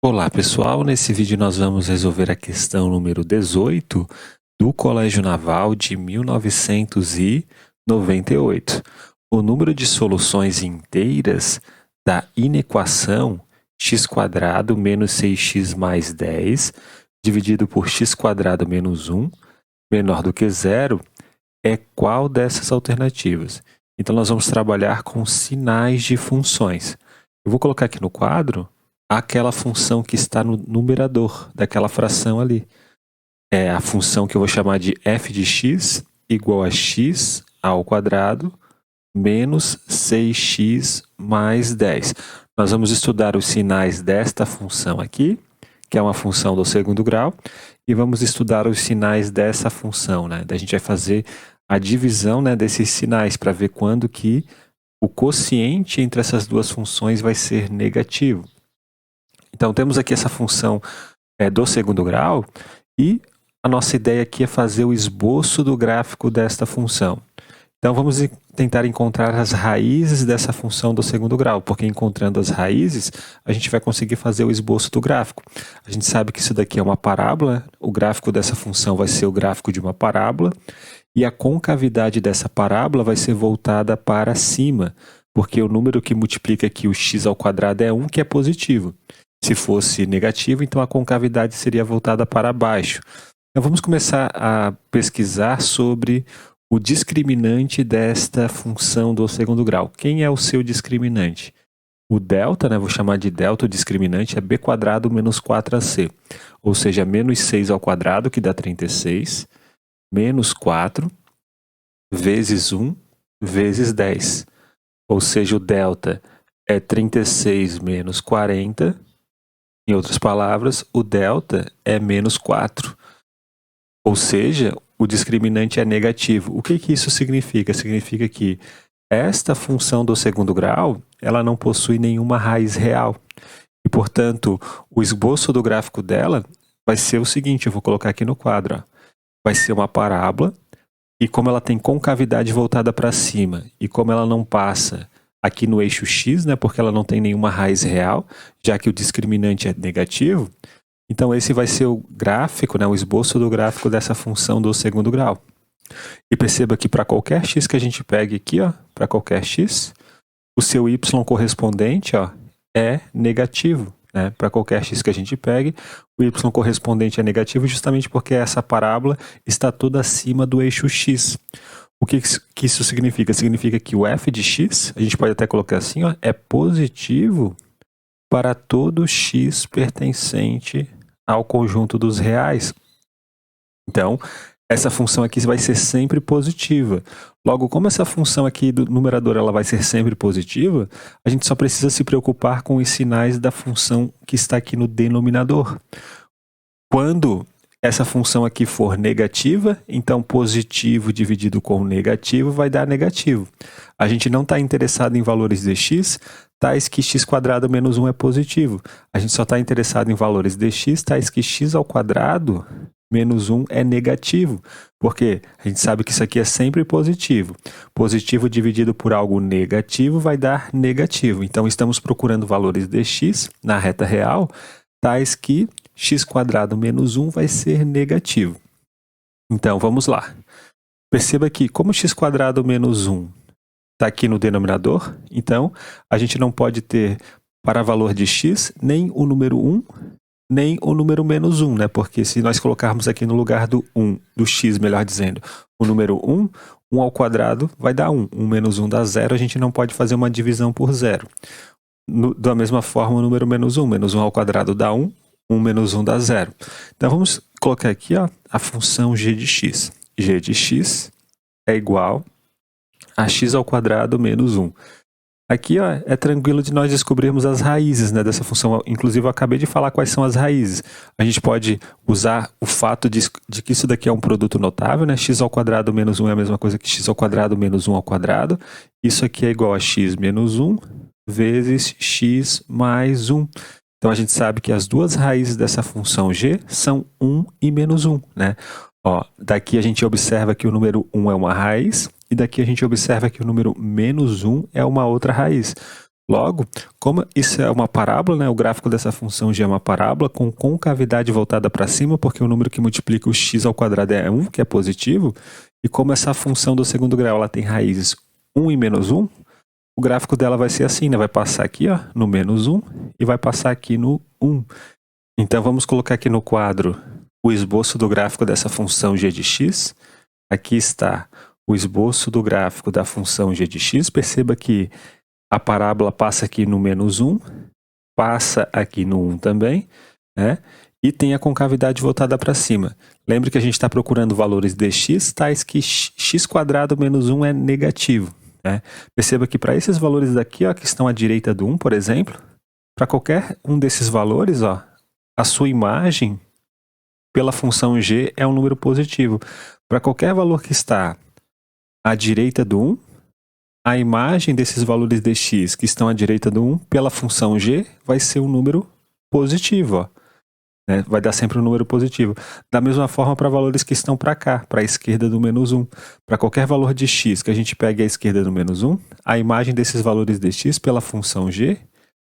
Olá pessoal, nesse vídeo nós vamos resolver a questão número 18 do Colégio Naval de 1998. O número de soluções inteiras da inequação x² menos 6x mais 10 dividido por x² menos 1 menor do que zero é qual dessas alternativas? Então nós vamos trabalhar com sinais de funções. Eu vou colocar aqui no quadro aquela função que está no numerador daquela fração ali. É a função que eu vou chamar de f de x igual a x ao quadrado menos 6x mais 10. Nós vamos estudar os sinais desta função aqui, que é uma função do segundo grau, e vamos estudar os sinais dessa função, né? A gente vai fazer a divisão, né, desses sinais para ver quando que o quociente entre essas duas funções vai ser negativo. Então, temos aqui essa função do segundo grau e a nossa ideia aqui é fazer o esboço do gráfico desta função. Então, vamos tentar encontrar as raízes dessa função do segundo grau, porque encontrando as raízes, a gente vai conseguir fazer o esboço do gráfico. A gente sabe que isso daqui é uma parábola, o gráfico dessa função vai ser o gráfico de uma parábola, e a concavidade dessa parábola vai ser voltada para cima, porque o número que multiplica aqui o x ao quadrado é 1, que é positivo. Se fosse negativo, então a concavidade seria voltada para baixo. Então vamos começar a pesquisar sobre o discriminante desta função do segundo grau. Quem é o seu discriminante? O delta, né, vou chamar de delta, o discriminante é b² menos 4ac, ou seja, menos 6 ao quadrado, que dá 36, menos 4, vezes 1, vezes 10. Ou seja, o delta é 36 menos 40. Em outras palavras, o delta é menos 4. Ou seja, o discriminante é negativo. O que isso significa? Significa que esta função do segundo grau, ela não possui nenhuma raiz real. E, portanto, o esboço do gráfico dela vai ser o seguinte, eu vou colocar aqui no quadro. Ó. Vai ser uma parábola, e como ela tem concavidade voltada para cima, e como ela não passa aqui no eixo x, né, porque ela não tem nenhuma raiz real, já que o discriminante é negativo, então esse vai ser o gráfico, né, o esboço do gráfico dessa função do segundo grau. E perceba que para qualquer x que a gente pegue aqui, para qualquer x, o seu y correspondente é negativo. Né? Para qualquer x que a gente pegue, o y correspondente é negativo justamente porque essa parábola está toda acima do eixo x. O que isso significa? Significa que o f de x, a gente pode até colocar assim, é positivo para todo x pertencente ao conjunto dos reais. Então, essa função aqui vai ser sempre positiva. Logo, como essa função aqui do numerador ela vai ser sempre positiva, a gente só precisa se preocupar com os sinais da função que está aqui no denominador. Quando essa função aqui for negativa, então positivo dividido com negativo vai dar negativo. A gente não está interessado em valores de x, tais que x² menos 1 é positivo. A gente só está interessado em valores de x, tais que x ao quadrado menos 1 é negativo. Porque a gente sabe que isso aqui é sempre positivo. Positivo dividido por algo negativo vai dar negativo. Então, estamos procurando valores de x na reta real, tais que x² menos 1 vai ser negativo. Então, vamos lá. Perceba que, como x² menos 1 está aqui no denominador, então, a gente não pode ter para valor de x nem o número 1, nem o número menos 1, né? Porque se nós colocarmos aqui no lugar do 1, do x, melhor dizendo, o número 1, 1 ao quadrado vai dar 1. 1 menos 1 dá 0, a gente não pode fazer uma divisão por 0. Da mesma forma, o número menos 1 ao quadrado dá 1, 1 menos 1 dá 0. Então, vamos colocar aqui a função g de x. G de x é igual a x ao quadrado menos 1. Aqui é tranquilo de nós descobrirmos as raízes, né, dessa função. Inclusive, eu acabei de falar quais são as raízes. A gente pode usar o fato de que isso daqui é um produto notável, né? X ao quadrado menos 1 é a mesma coisa que x ao quadrado menos 1 ao quadrado. Isso aqui é igual a x menos 1 vezes x mais 1. Então, a gente sabe que as duas raízes dessa função g são 1 e menos 1, né? Daqui a gente observa que o número 1 é uma raiz, e daqui a gente observa que o número menos 1 é uma outra raiz. Logo, como isso é uma parábola, né, o gráfico dessa função g é uma parábola com concavidade voltada para cima, porque o número que multiplica o x ao quadrado é 1, que é positivo, e como essa função do segundo grau ela tem raízes 1 e menos 1, o gráfico dela vai ser assim, né? Vai passar aqui ó, no menos 1 e vai passar aqui no 1. Então vamos colocar aqui no quadro o esboço do gráfico dessa função g de x. Aqui está o esboço do gráfico da função g de x. Perceba que a parábola passa aqui no menos 1, passa aqui no 1 também, né? E tem a concavidade voltada para cima. Lembre que a gente está procurando valores de x, tais que x² menos 1 é negativo, né? Perceba que para esses valores daqui, ó, que estão à direita do 1, por exemplo, para qualquer um desses valores, ó, a sua imagem pela função g é um número positivo. Para qualquer valor que está à direita do 1, a imagem desses valores de x que estão à direita do 1 pela função g vai ser um número positivo, ó, né? Vai dar sempre um número positivo. Da mesma forma para valores que estão para cá, para a esquerda do menos 1. Para qualquer valor de x que a gente pegue à esquerda do menos 1, a imagem desses valores de x pela função g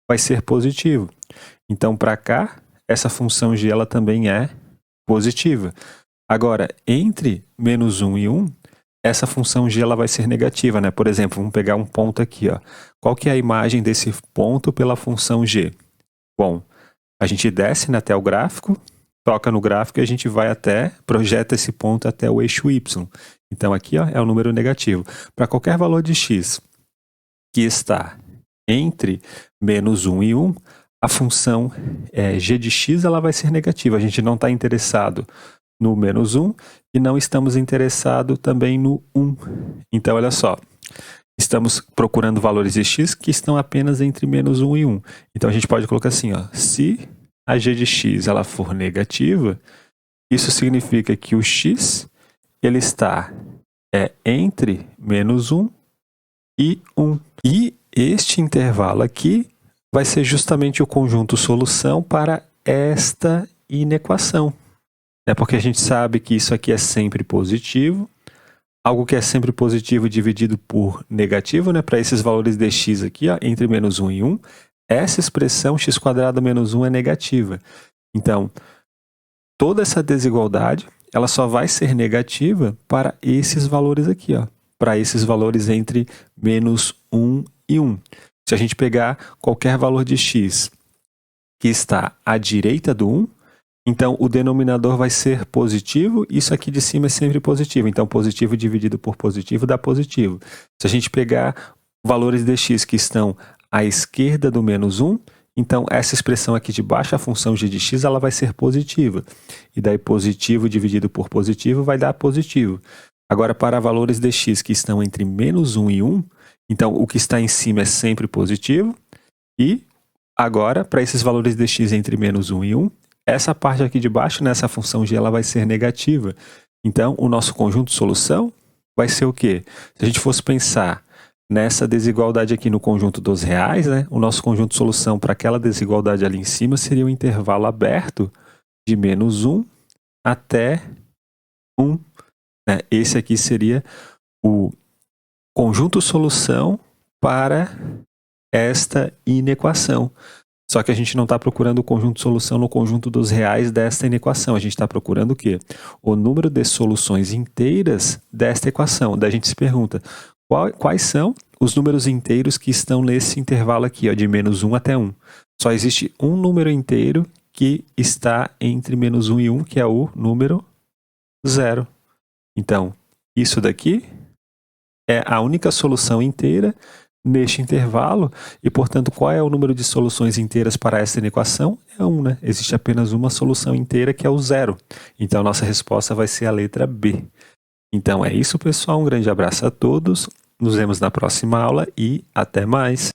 vai ser positivo. Então para cá, essa função g ela também é positiva. Agora, entre menos 1 e 1, essa função g ela vai ser negativa, né? Por exemplo, vamos pegar um ponto aqui, ó. Qual que é a imagem desse ponto pela função g? Bom, a gente desce, né, até o gráfico, toca no gráfico e a gente vai até, projeta esse ponto até o eixo y. Então aqui ó, é o número negativo. Para qualquer valor de x que está entre menos 1 e 1, a função g de x ela vai ser negativa. A gente não está interessado no menos 1 e não estamos interessados também no 1. Então, olha só, estamos procurando valores de x que estão apenas entre menos 1 e 1. Então, a gente pode colocar assim, ó, se a g de x ela for negativa, isso significa que o x ele está entre menos 1 e 1. E este intervalo aqui vai ser justamente o conjunto solução para esta inequação. É porque a gente sabe que isso aqui é sempre positivo. Algo que é sempre positivo dividido por negativo, né? Para esses valores de x aqui, ó, entre menos 1 e 1, essa expressão x² menos 1 é negativa. Então, toda essa desigualdade, ela só vai ser negativa para esses valores aqui, ó, para esses valores entre menos 1 e 1. Se a gente pegar qualquer valor de x que está à direita do 1, então o denominador vai ser positivo, isso aqui de cima é sempre positivo. Então positivo dividido por positivo dá positivo. Se a gente pegar valores de x que estão à esquerda do menos 1, então essa expressão aqui de baixo, a função g de x, ela vai ser positiva. E daí positivo dividido por positivo vai dar positivo. Agora para valores de x que estão entre menos 1 e 1, então o que está em cima é sempre positivo. E agora para esses valores de x entre menos 1 e 1, essa parte aqui de baixo, nessa função g, ela vai ser negativa. Então, o nosso conjunto solução vai ser o quê? Se a gente fosse pensar nessa desigualdade aqui no conjunto dos reais, né, o nosso conjunto solução para aquela desigualdade ali em cima seria um intervalo aberto de menos 1 até 1. Né? Esse aqui seria o conjunto solução para esta inequação. Só que a gente não está procurando o conjunto solução no conjunto dos reais desta inequação. A gente está procurando o quê? O número de soluções inteiras desta equação. Daí a gente se pergunta, quais são os números inteiros que estão nesse intervalo aqui, ó, de menos 1 até 1? Só existe um número inteiro que está entre menos 1 e 1, que é o número 0. Então, isso daqui é a única solução inteira neste intervalo, e portanto qual é o número de soluções inteiras para esta equação? É 1, né? Existe apenas uma solução inteira que é o 0. Então nossa resposta vai ser a letra B. Então é isso, pessoal, um grande abraço a todos, nos vemos na próxima aula e até mais!